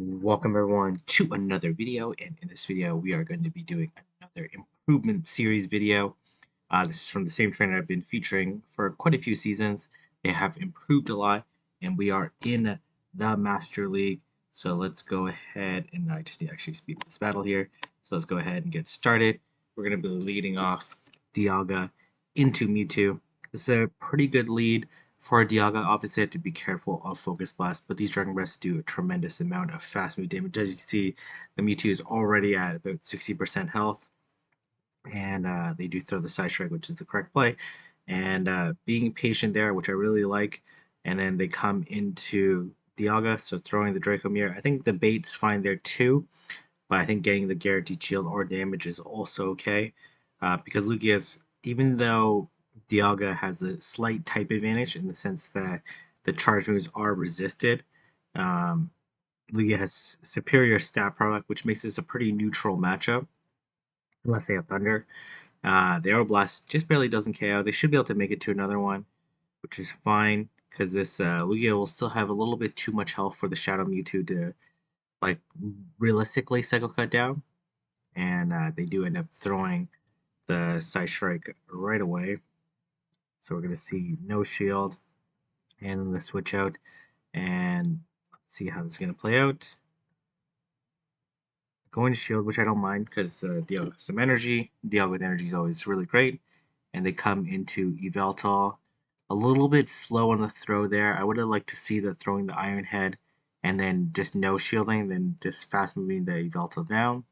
Welcome everyone to another video, and in this video we are going to be doing another improvement series video. This is from the same trainer I've been featuring for quite a few seasons. They have improved a lot, and we are in the Master League. So let's go ahead, and I just need to actually speed up this battle here. So let's go ahead and get started. We're going to be leading off Dialga into Mewtwo. It's a pretty good lead for Dialga. Obviously, I have to be careful of Focus Blast, but these Dragon Breaths do a tremendous amount of fast move damage. As you can see, the Mewtwo is already at about 60% health, and they do throw the Side Strike, which is the correct play. And being patient there, which I really like, and then they come into Dialga, so throwing the Draco Mirror. I think the bait's fine there too, but I think getting the guaranteed shield or damage is also okay, because Lugia's, even though Dialga has a slight type advantage in the sense that the charge moves are resisted, um, Lugia has superior stat product, which makes this a pretty neutral matchup, unless they have Thunder. The Aeroblast just barely doesn't KO. They should be able to make it to another one, which is fine, because this Lugia will still have a little bit too much health for the Shadow Mewtwo to like realistically Psycho Cut down, and they do end up throwing the Side Strike right away. So we're going to see no shield and then the switch out, and let's see how this is going to play out. Going to shield, which I don't mind because Dialga has some energy. Dialga with energy is always really great. And they come into Yveltal. A little bit slow on the throw there. I would have liked to see the throwing the Iron Head and then just no shielding, then just fast moving the Yveltal down.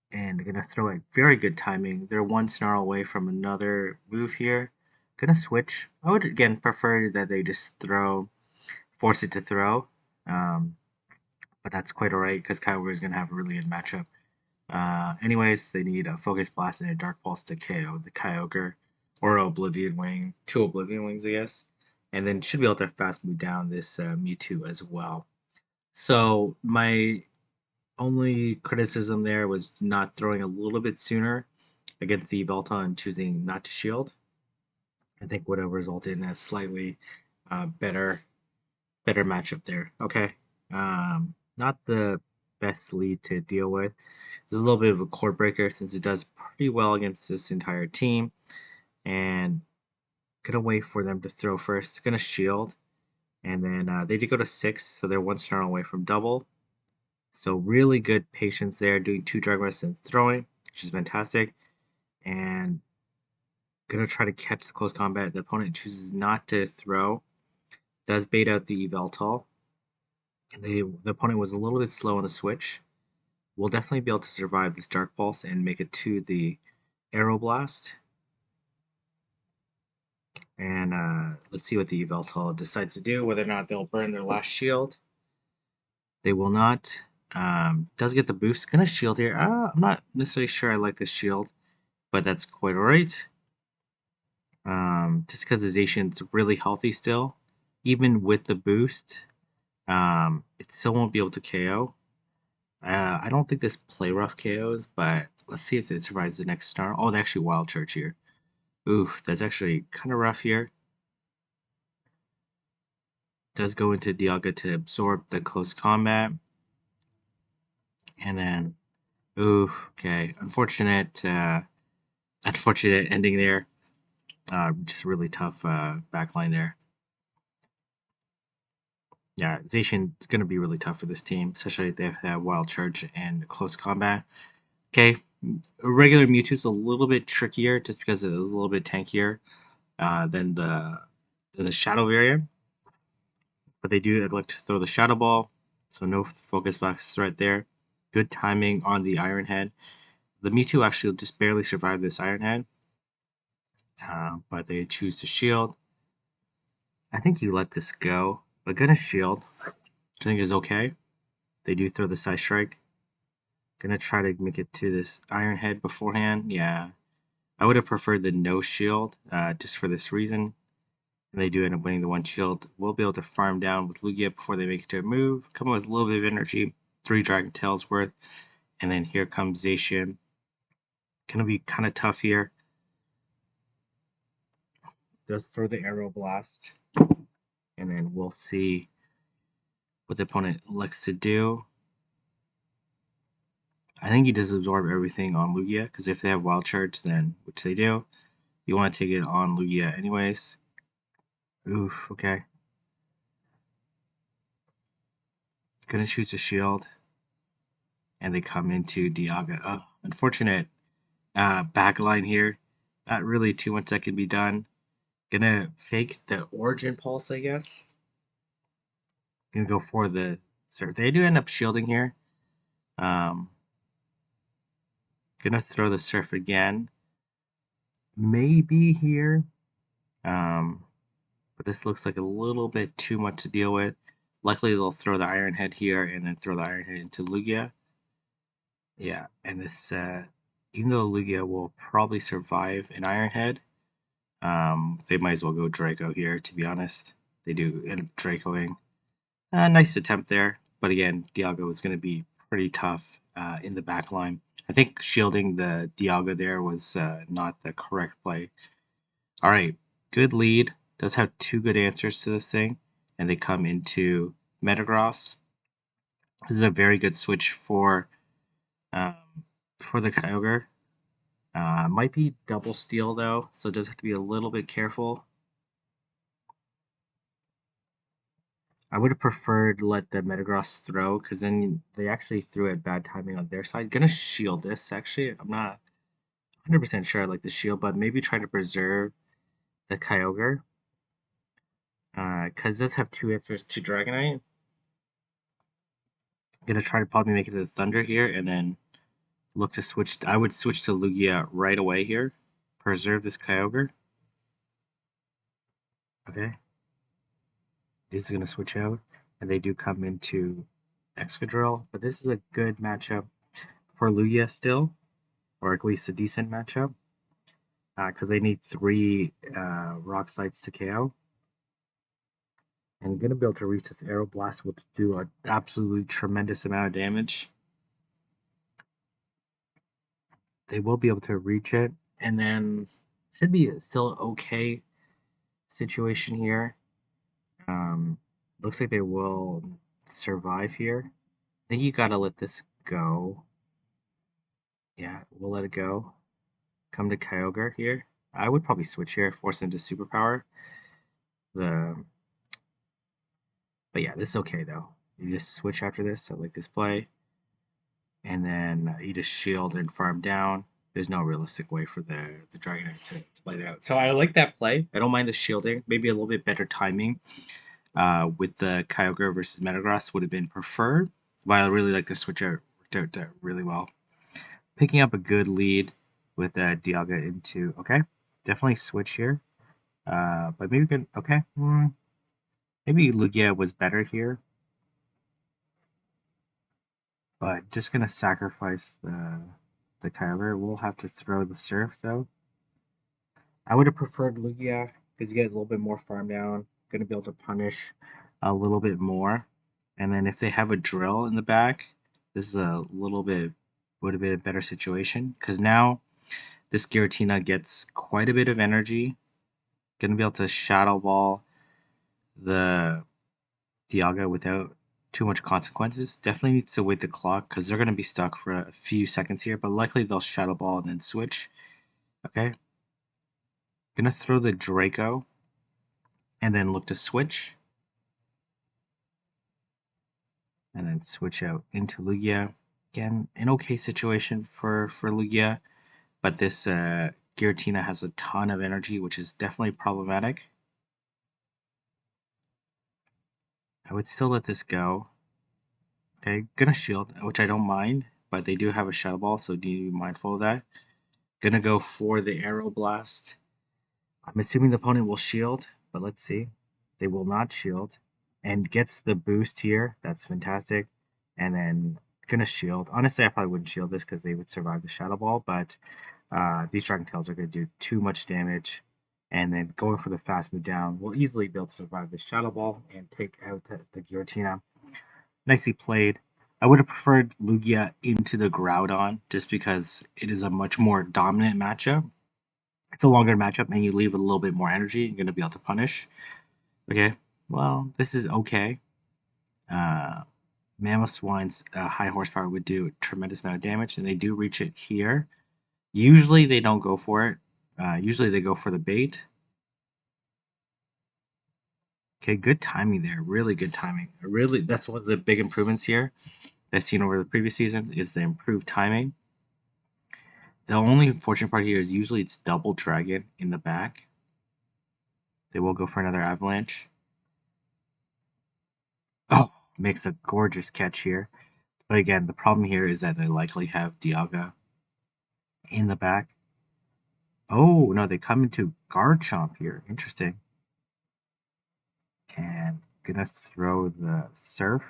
And they're going to throw it. Very good timing. They're one snarl away from another move here. Going to switch. I would, again, prefer that they just force it to throw. But that's quite alright because Kyogre is going to have a really good matchup. Anyways, they need a Focus Blast and a Dark Pulse to KO the Kyogre, or Oblivion Wing. Two Oblivion Wings, I guess. And then should be able to fast move down this Mewtwo as well. So my only criticism there was not throwing a little bit sooner against the Yveltal and choosing not to shield. I think would have resulted in a slightly better matchup there. Okay, not the best lead to deal with. This is a little bit of a core breaker since it does pretty well against this entire team, and gonna wait for them to throw first. Gonna shield, and then they did go to 6, so they're one snarl away from double. So really good patience there, doing 2 Dragon Breaths and throwing, which is fantastic. And gonna try to catch the close combat. The opponent chooses not to throw, does bait out the Yveltal. The opponent was a little bit slow on the switch. We'll definitely be able to survive this Dark Pulse and make it to the Aeroblast. And let's see what the Yveltal decides to do, whether or not they'll burn their last shield. They will not. Does get the boost. Gonna shield here. I'm not necessarily sure I like this shield, but that's quite alright. Just because the Zacian's really healthy still, even with the boost, it still won't be able to KO. I don't think this play rough KOs, but let's see if it survives the next star. Oh, they actually wild charge here. Oof, that's actually kind of rough here. Does go into Dialga to absorb the close combat. And then, oof, okay. Unfortunate ending there. Just really tough backline there. Yeah, Zacian is going to be really tough for this team, especially if they have wild charge and close combat. Okay, a regular Mewtwo is a little bit trickier just because it is a little bit tankier than the Shadow variant. But they do elect to throw the Shadow Ball, so no Focus Box threat there. Good timing on the Iron Head. The Mewtwo actually just barely survived this Iron Head, but they choose to shield. I think you let this go, but gonna shield, I think is okay. They do throw the Side Strike. Gonna try to make it to this Iron Head beforehand. Yeah, I would have preferred the no shield, just for this reason. And they do end up winning the one shield. We'll be able to farm down with Lugia before they make it to a move. Come with a little bit of energy, 3 Dragon Tails worth. And then here comes Zacian. Gonna be kind of tough here. Does throw the Aeroblast. And then we'll see what the opponent likes to do. I think you just absorb everything on Lugia, because if they have Wild Charge, then, which they do, you want to take it on Lugia anyways. Oof, okay. Gonna choose a shield, and they come into Dialga. Oh, unfortunate backline here. Not really too much that can be done. Gonna fake the Origin Pulse, I guess. Gonna go for the Surf. They do end up shielding here. Um, gonna throw the Surf again. Maybe here. But this looks like a little bit too much to deal with. Likely they'll throw the Iron Head here and then throw the Iron Head into Lugia. Yeah, and this, even though Lugia will probably survive an Iron Head, they might as well go Draco here, to be honest. They do end up Dracoing. Nice attempt there, but again, Dialga was going to be pretty tough in the back line. I think shielding the Dialga there was not the correct play. All right, good lead. Does have two good answers to this thing, and they come into Metagross. This is a very good switch um, for the Kyogre. Might be double steal though, so just have to be a little bit careful. I would have preferred let the Metagross throw, because then they actually threw it bad timing on their side. Gonna shield this actually. I'm not 100% sure I like the shield, but maybe try to preserve the Kyogre. Because it does have two answers to Dragonite. Gonna try to probably make it a Thunder here, and then look to switch. I would switch to Lugia right away here. Preserve this Kyogre. Okay. He's gonna switch out, and they do come into Excadrill, but this is a good matchup for Lugia still, or at least a decent matchup, because they need three Rock Slides to KO. And gonna be able to reach this Aero Blast, which do an absolutely tremendous amount of damage. They will be able to reach it, and then should be still okay situation here. Looks like they will survive here. I think you gotta let this go. Yeah, we'll let it go. Come to Kyogre here. I would probably switch here, force him to superpower. The But yeah, this is okay though. You just switch after this. I like this play. And then you just shield and farm down. There's no realistic way for the Dragonite to play that out. So I like that play. I don't mind the shielding. Maybe a little bit better timing with the Kyogre versus Metagross would have been preferred. But I really like the switch out. Worked out really well. Picking up a good lead with Dialga into... Okay, definitely switch here. But maybe we can... Okay. Maybe Lugia was better here. But just gonna sacrifice the Kyogre. We'll have to throw the Surf though. I would have preferred Lugia because you get a little bit more farm down. Gonna be able to punish a little bit more. And then if they have a drill in the back, this is a little bit would have been a better situation. Because now this Giratina gets quite a bit of energy. Gonna be able to Shadow Ball the Dialga without too much consequences. Definitely needs to wait the clock because they're going to be stuck for a few seconds here, but likely they'll Shadow Ball and then switch. Okay. Gonna throw the Draco and then look to switch. And then switch out into Lugia. Again, an okay situation for Lugia, but this Giratina has a ton of energy, which is definitely problematic. I would still let this go. Okay, gonna shield, which I don't mind, but they do have a Shadow Ball, so do be mindful of that. Gonna go for the Aero Blast. I'm assuming the opponent will shield, but let's see. They will not shield. And gets the boost here. That's fantastic. And then gonna shield. Honestly, I probably wouldn't shield this because they would survive the Shadow Ball, but these Dragon Tails are gonna do too much damage. And then going for the fast move down will easily be able to survive the Shadow Ball and take out the Giratina. Nicely played. I would have preferred Lugia into the Groudon just because it is a much more dominant matchup. It's a longer matchup and you leave a little bit more energy, you're going to be able to punish. Okay, well, this is okay. Mammoth Swine's high horsepower would do a tremendous amount of damage, and they do reach it here. Usually they don't go for it. Usually they go for the bait. Okay, good timing there. Really good timing. That's one of the big improvements here that I've seen over the previous seasons is the improved timing. The only unfortunate part here is usually it's double dragon in the back. They will go for another avalanche. Oh, makes a gorgeous catch here. But again, the problem here is that they likely have Dialga in the back. Oh, no, they come into Garchomp here. Interesting. And gonna throw the Surf.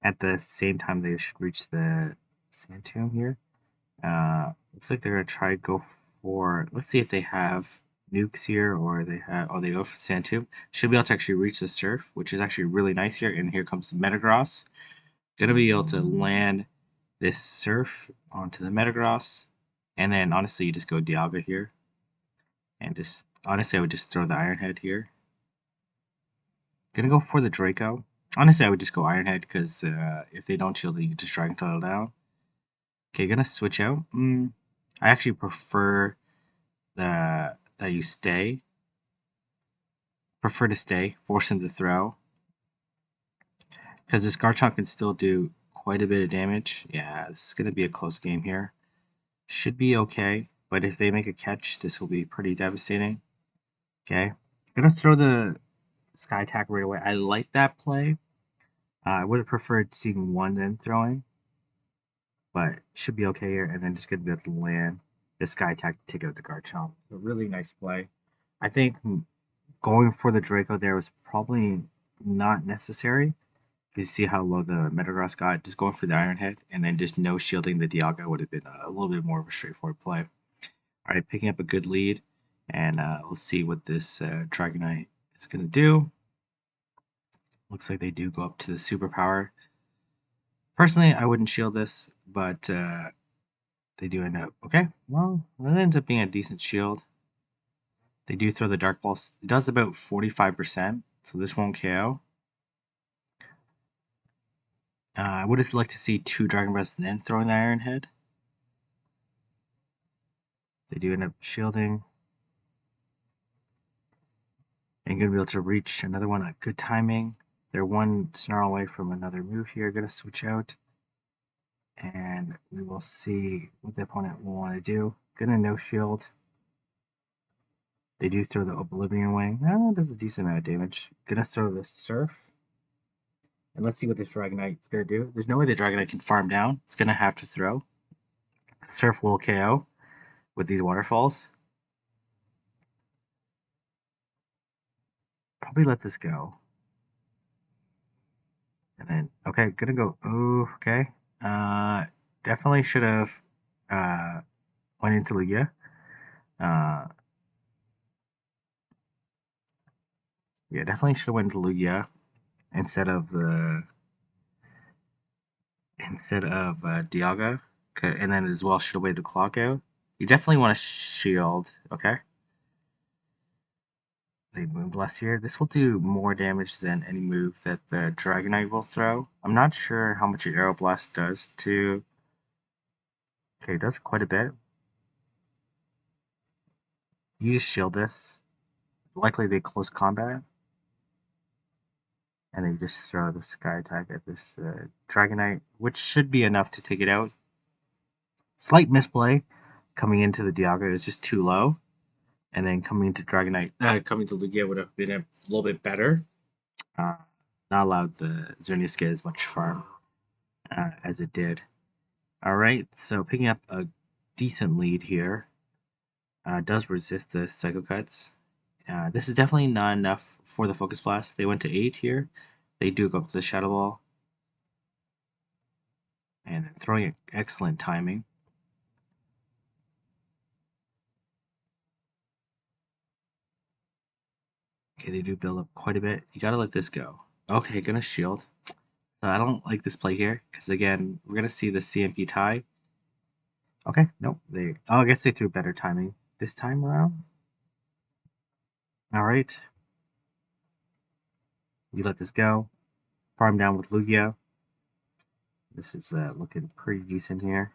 At the same time, they should reach the Sand Tomb here. Looks like they're gonna try to go for. Let's see if they have nukes here or they have. Oh, they go for Sand Tomb. Should be able to actually reach the Surf, which is actually really nice here. And here comes Metagross. Gonna be able to land this Surf onto the Metagross. And then honestly, you just go Dialga here. And just honestly, I would just throw the Iron Head here. Gonna go for the Draco. Honestly, I would just go Iron Head because if they don't shield it, you just Dragon Tail down. Okay, gonna switch out. I actually prefer that you stay. Prefer to stay. Force him to throw. Because this Garchomp can still do quite a bit of damage. Yeah, this is gonna be a close game here. Should be okay, but if they make a catch, this will be pretty devastating. Okay, gonna throw the Sky Attack right away. I like that play. I would have preferred seeing one then throwing, but should be okay here. And then just gonna be able to land the Sky Attack to take out the Garchomp. A really nice play. I think going for the Draco there was probably not necessary. You see how low the Metagross got. Just going for the Iron Head and then just no shielding the Dialga would have been a little bit more of a straightforward play. All right, picking up a good lead, and let's see what this Dragonite is gonna do. Looks like they do go up to the superpower. Personally, I wouldn't shield this, but they do end up. Okay, well, it ends up being a decent shield. They do throw the Dark Ball. It does about 45%, so this won't KO. I would have liked to see two Dragon Breaths and then throwing the Iron Head. They do end up shielding. And gonna be able to reach another one at good timing. They're one snarl away from another move here. Gonna switch out. And we will see what the opponent will want to do. Gonna no shield. They do throw the Oblivion Wing. It does a decent amount of damage. Gonna throw the Surf. And let's see what this Dragonite is gonna do. There's no way the Dragonite can farm down. It's gonna have to throw. Surf will KO with these waterfalls. Probably let this go. And then, okay, gonna go. Oh, okay. Definitely should have went into Lugia. Yeah, definitely should have went to Lugia instead of Dialga, and then as well should have waited the clock out. You definitely want to shield. Okay. They Moonblast here. This will do more damage than any move that the Dragonite will throw. I'm not sure how much your Aeroblast does to. Okay, it does quite a bit. You just shield this. Likely they close combat. And then you just throw the Sky Attack at this Dragonite, which should be enough to take it out. Slight misplay coming into the Dialga is just too low. And then coming to Dragonite, coming to Lugia would have been a little bit better. Not allowed the Xerneas get as much farm as it did. All right, so picking up a decent lead here. Does resist the Psycho Cuts. This is definitely not enough for the Focus Blast. They went to 8 here. They do go up to the Shadow Ball. And throwing excellent timing. Okay, they do build up quite a bit. You gotta let this go. Okay, gonna shield. So I don't like this play here, because again, we're gonna see the CMP tie. Okay, nope. I guess they threw better timing this time around. Alright. You let this go. farm down with Lugia. This is looking pretty decent here.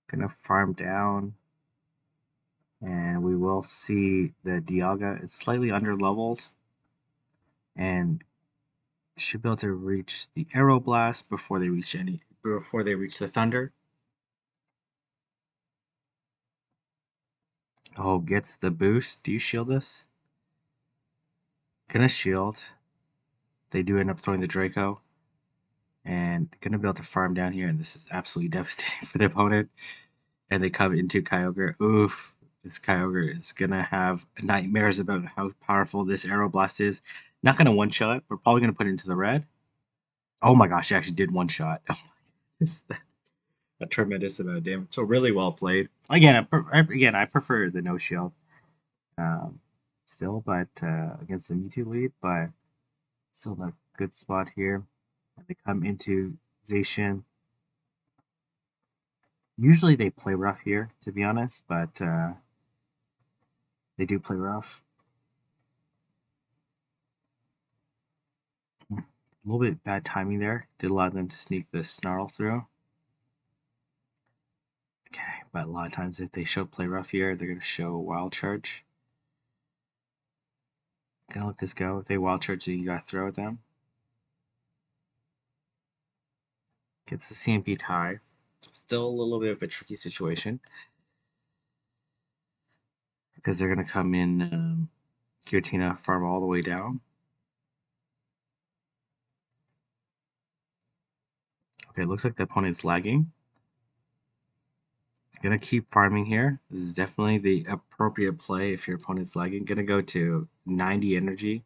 Gonna farm down, and we will see the Dialga is slightly under leveled, and should be able to reach the Aeroblast before they reach the Thunder. Oh, gets the boost. Do you shield this? Gonna shield. They do end up throwing the Draco, and gonna be able to farm down here, and this is absolutely devastating for the opponent. And they come into Kyogre. Oof. This Kyogre is gonna have nightmares about how powerful this Aeroblast is. Not gonna one shot it. We're probably gonna put it into the red. Oh my gosh, he actually did one shot. Oh my goodness, a tremendous amount of damage. So really well played. Again, I prefer the no shield. Um, Still, but against the Mewtwo lead, but still a good spot here. And they come into Zacian. Usually they play rough here, to be honest, but they do play rough. A little bit bad timing there. Did allow them to sneak the Snarl through. Okay, but a lot of times if they show play rough here, they're going to show Wild Charge. Gonna let this go. If they Wild Charge, then you gotta throw at them. Gets the CMP tie. Still a little bit of a tricky situation because they're gonna come in Giratina, farm all the way down. Okay, looks like the opponent's lagging. Gonna keep farming here. This is definitely the appropriate play if your opponent's lagging. Gonna go to 90 energy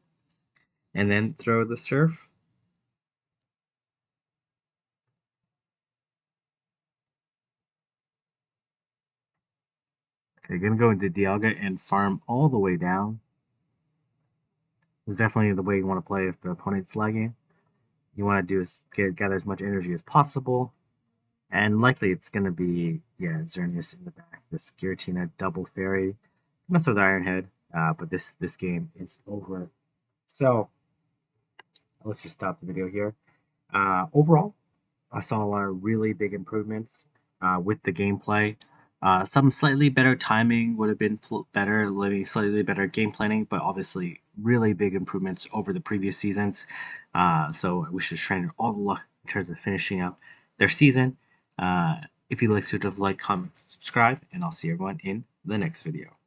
and then throw the Surf. Okay, gonna go into Dialga and farm all the way down. This is definitely the way you want to play if the opponent's lagging. You want to do is gather as much energy as possible. And likely it's going to be, yeah, Xerneas in the back. This Giratina double fairy. I'm going to throw the Iron Head, but this game is over. So let's just stop the video here. Overall, I saw a lot of really big improvements with the gameplay. Some slightly better timing would have been better, slightly better game planning, but obviously really big improvements over the previous seasons. So I wish this trainer all the luck in terms of finishing up their season. If you'd like to like, comment, subscribe, and I'll see everyone in the next video.